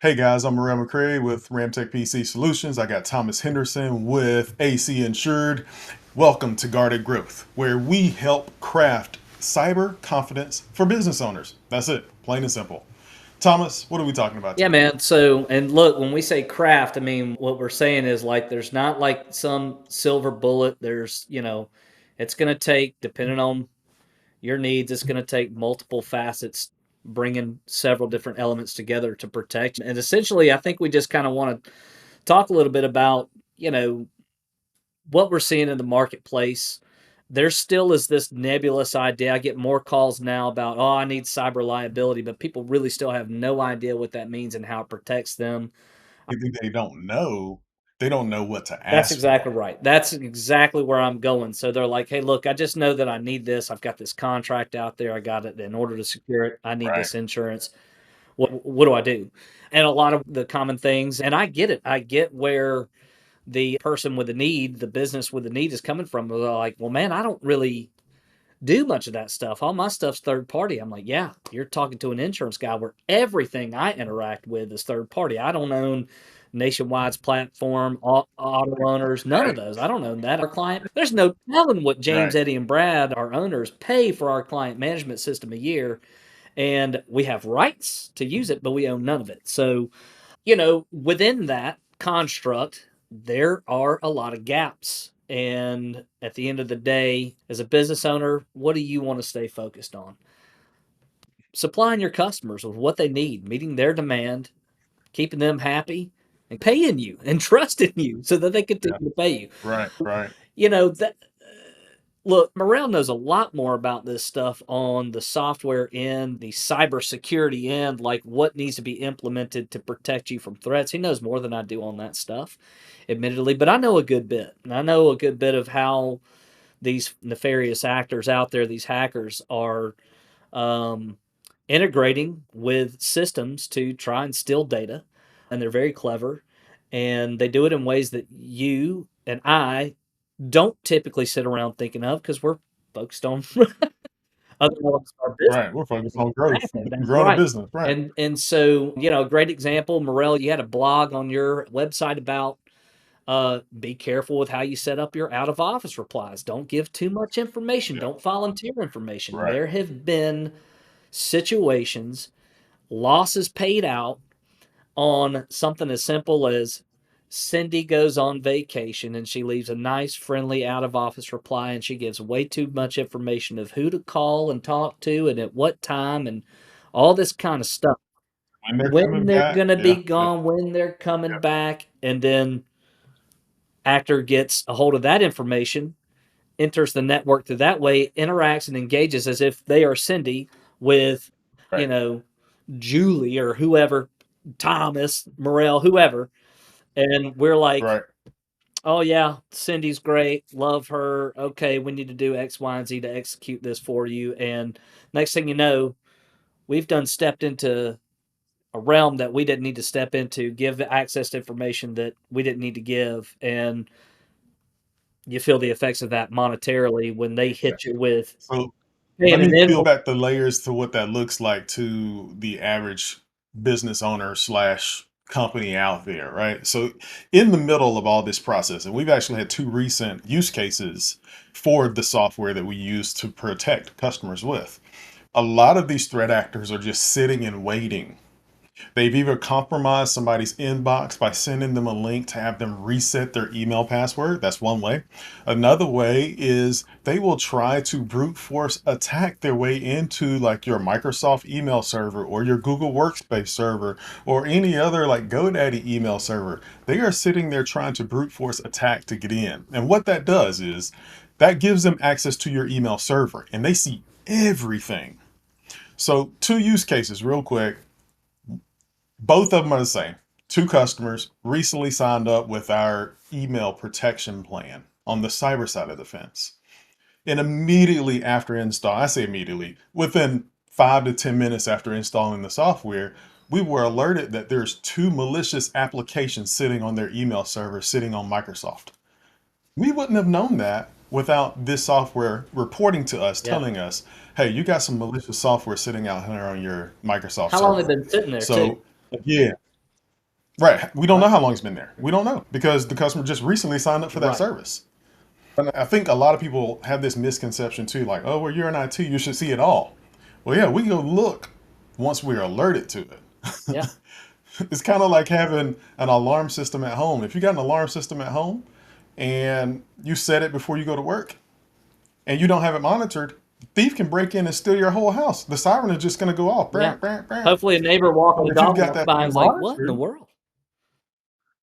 Hey guys, I'm Morel McCray with Ramtech PC Solutions. I got Thomas Henderson with AC Insured. Welcome to Guarded Growth, where we help craft cyber confidence for business owners. That's it, plain and simple. Thomas, what are we talking about Yeah, today? man. So, and look, when we say craft, I mean, what we're saying is like there's not like some silver bullet. It's going to take, depending on your needs, it's going to take multiple facets, bringing several different elements together to protect. And essentially, I think we just kind of want to talk a little bit about, you know, what we're seeing in the marketplace. There still is this nebulous idea. I get more calls now about, oh, I need cyber liability, but people really still have no idea what that means and how it protects them. I think they don't know what to That's ask exactly for. right. That's exactly where I'm going. So they're like, "Hey, look, I just know that I need this. I've got this contract out there. I got it. In order to secure it, I need Right. this insurance. What do I do?" And a lot of the common things, and I get it. I get where the person with the need, the business with the need is coming from. They're like, "Well, man, I don't really do much of that stuff. All my stuff's third party." I'm like, "Yeah, you're talking to an insurance guy where everything I interact with is third party. I don't own Nationwide's platform, auto owners, none of Right. those. I don't own that. Our client, there's no telling what James, Right. Eddie, and Brad, our owners, pay for our client management system a year. And we have rights to use it, but we own none of it. So, within that construct, there are a lot of gaps. And at the end of the day, as a business owner, what do you want to stay focused on? Supplying your customers with what they need, meeting their demand, keeping them happy, and paying you and trusting you so that they Yeah. continue to pay you. Right. Right. That look, Morel knows a lot more about this stuff on the software end, the cybersecurity end, like what needs to be implemented to protect you from threats. He knows more than I do on that stuff, admittedly, but I know a good bit. And I know a good bit of how these nefarious actors out there, these hackers, are um, integrating with systems to try and steal data. And they're very clever. And they do it in ways that you and I don't typically sit around thinking of because we're focused on other elements of our business. Right. We're focused on growth, That's growing a right. business. Right. And so, a great example, Morel, you had a blog on your website about be careful with how you set up your out of office replies. Don't give too much information. Yeah. Don't volunteer information. Right. There have been situations, losses paid out on something as simple as Cindy goes on vacation and she leaves a nice, friendly out of office reply and she gives way too much information of who to call and talk to and at what time and all this kind of stuff. When they're When coming they're back, going to be yeah. Yeah. gone, when they're coming back, and then actor gets a hold of that information, enters the network through that way, interacts and engages as if they are Cindy with, you Right. know, Julie or whoever, Thomas, Morel, whoever. And we're like, Right. oh, yeah, Cindy's great. Love her. Okay, we need to do X, Y, and Z to execute this for you. And next thing you know, we've done stepped into a realm that we didn't need to step into, give access to information that we didn't need to give. And you feel the effects of that monetarily when they Yeah. hit you with So let paying an me peel invoice. back the layers to what that looks like to the average business owner slash company out there, right? So in the middle of all this process, and we've actually had two recent use cases for the software that we use to protect customers with. A lot of these threat actors are just sitting and waiting. They've either compromised somebody's inbox by sending them a link to have them reset their email password. That's one way. Another way is they will try to brute force attack their way into like your Microsoft email server or your Google Workspace server or any other like GoDaddy email server. They are sitting there trying to brute force attack to get in. And what that does is that gives them access to your email server and they see everything. So, two use cases, real quick. Both of them are the same. Two customers recently signed up with our email protection plan on the cyber side of the fence. And immediately after install, I say immediately, within 5 to 10 minutes after installing the software, we were alerted that there's two malicious applications sitting on their email server sitting on Microsoft. We wouldn't have known that without this software reporting to us, Yeah. telling us, hey, you got some malicious software sitting out here on your Microsoft How long have server. they been sitting there too? So again, Right. We don't know Right. how long it's been there. We don't know because the customer just recently signed up for that Right. service. And I think a lot of people have this misconception too, like, oh, well, you're in IT, you should see it all. Well, yeah, we go look once we're alerted to it. Yeah. It's kind of like having an alarm system at home. If you got an alarm system at home and you set it before you go to work and you don't have it monitored, the thief can break in and steal your whole house. The siren is just going to go off. Yeah. Bam, bam, bam. Hopefully, a neighbor walking But the if you've dog got walks that by and thing is like, "What in the monitored, world?"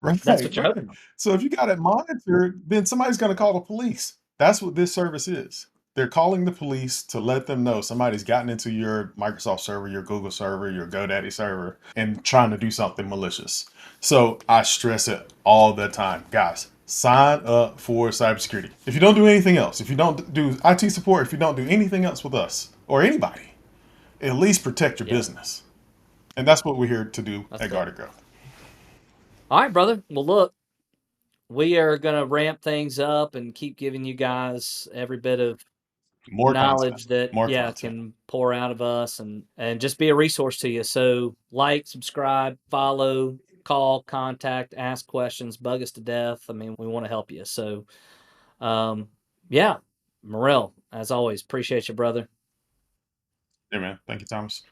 right, That's what you're right. hoping on. So if you got it monitored, then somebody's going to call the police. That's what this service is. They're calling the police to let them know somebody's gotten into your Microsoft server, your Google server, your GoDaddy server, and trying to do something malicious. So I stress it all the time. Guys, sign up for cybersecurity. If you don't do anything else, if you don't do IT support, if you don't do anything else with us or anybody, at least protect your Yeah, business. And that's what we're here to do that's at it. Guarded Growth. All right, brother. Well, look, we are gonna ramp things up and keep giving you guys every bit of More content. knowledge that More yeah content. can pour out of us and just be a resource to you. So like, subscribe, follow, call, contact, ask questions, bug us to death. I mean, we want to help you. So um yeah, Morel, as always, appreciate you, brother. Yeah, man. Thank you, Thomas.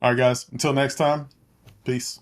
All right, guys. Until next time, peace.